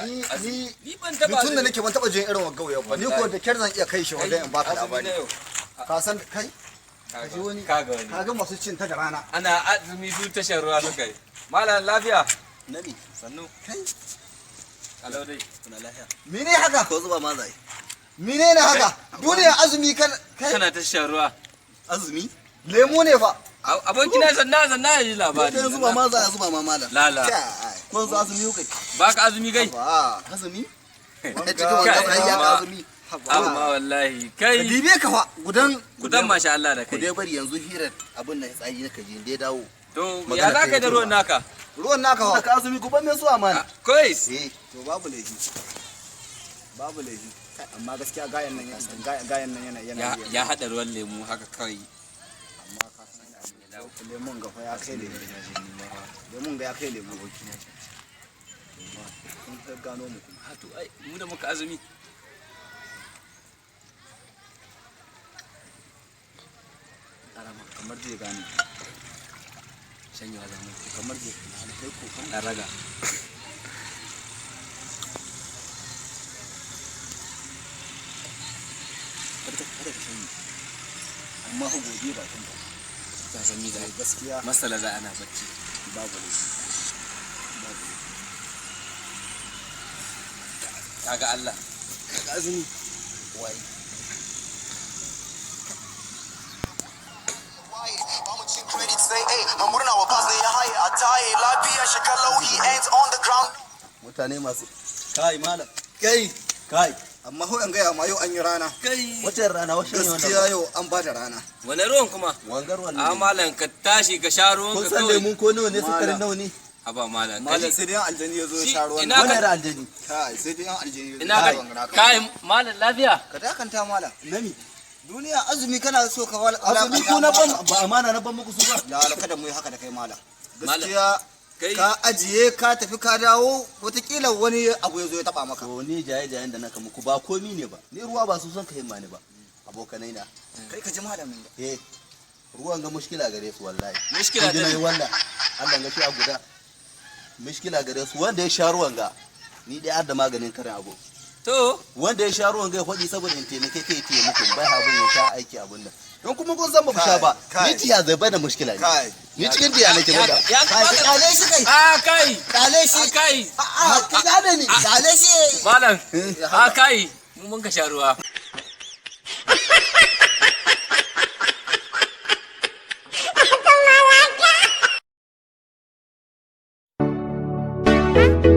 ni ban taba tun da nake ban taba jin irin wagga ba ni ko da kyar zan iya kai shi wanda in baka labari ka san kai kaji wani kaga masu cin ta da rana ana azumi su tashar ruwa suka yi malam lafiya nabi sannu kai kalau dai kuna lafiya mene haka ko zuba ma zai mene ne haka duniya azumi kan kai kana tashar ruwa azumi lemu ne fa abokina sanna ya ji labari ko zuba ma zai zuba ma malam lala ko zu azumi kai baka azumi kai ba azumi wanga cikin wannan ya azumi amma wallahi kai dibe ka fa gudan masha Allah da ku kai dai bari yanzu hirar abin nan tsayi naka je dai dawo to ya za ka da ruwan naka ruwan naka fa ka azumi ku ban me su amana kai to babu laifi amma gaskiya gayan nan yana ya hada ruwan lemu haka kawai amma ka san lemon ga fa ya kai lemon ga ya kai lemu abokina sun ta gano mu kuma to ai mu da muka azumi kamar zai gane shanyewa zamu kamar zai kai ko kan raga kada ka shanye amma ha gobe ba kan ba ta sami da gaskiya masala za ana bacci babu ne kaga Allah kaga azumi wai mutane masu kai malam kai amma ho an ga ma yau an yi rana kai wace rana wace ne gaskiya yau an ba da rana wani ruwan kuma wangar wallahi a malam ka tashi ka sha ruwan kun ka san kawai lemun ko nawa ne sukarin nawa ne aba malam malam sai dai aljani ya zo ya sha ruwan ina wannan ra aljani kai sai dai aljani ya zo ina ka kai malam lafiya ka dakanta malam nami duniya azumi kana so ka wala azumi ko na ban ba amana na ban muku su ba la kada mu yi haka da kai malam Malam, gaskiya kai ka ajiye ka tafi ka dawo wataƙila wani abu ya zo ya taba maka to ni jaye-jayen da naka muku ba komi ne ba ni ruwa ba su son ka himma ni ba abokanai na kai ka ji malamin da eh ruwan ga mushkila gare su wallahi mushkila ta ne wanda Allah ga shi a guda mushkila gare su wanda ya sha ruwan ga ni dai har da maganin karin abu to wanda ya sha ruwan ga ya faɗi saboda in taimake kai taimake bai habun ya sha aiki abun nan don kuma kun san ba ku sha ba ni tiya zai bada mushkila ne kai ni cikin tiya nake bada ya kale shi kai kai kale shi kai ka gane ni kale shi malam kai mun ka sha ruwa Thank you.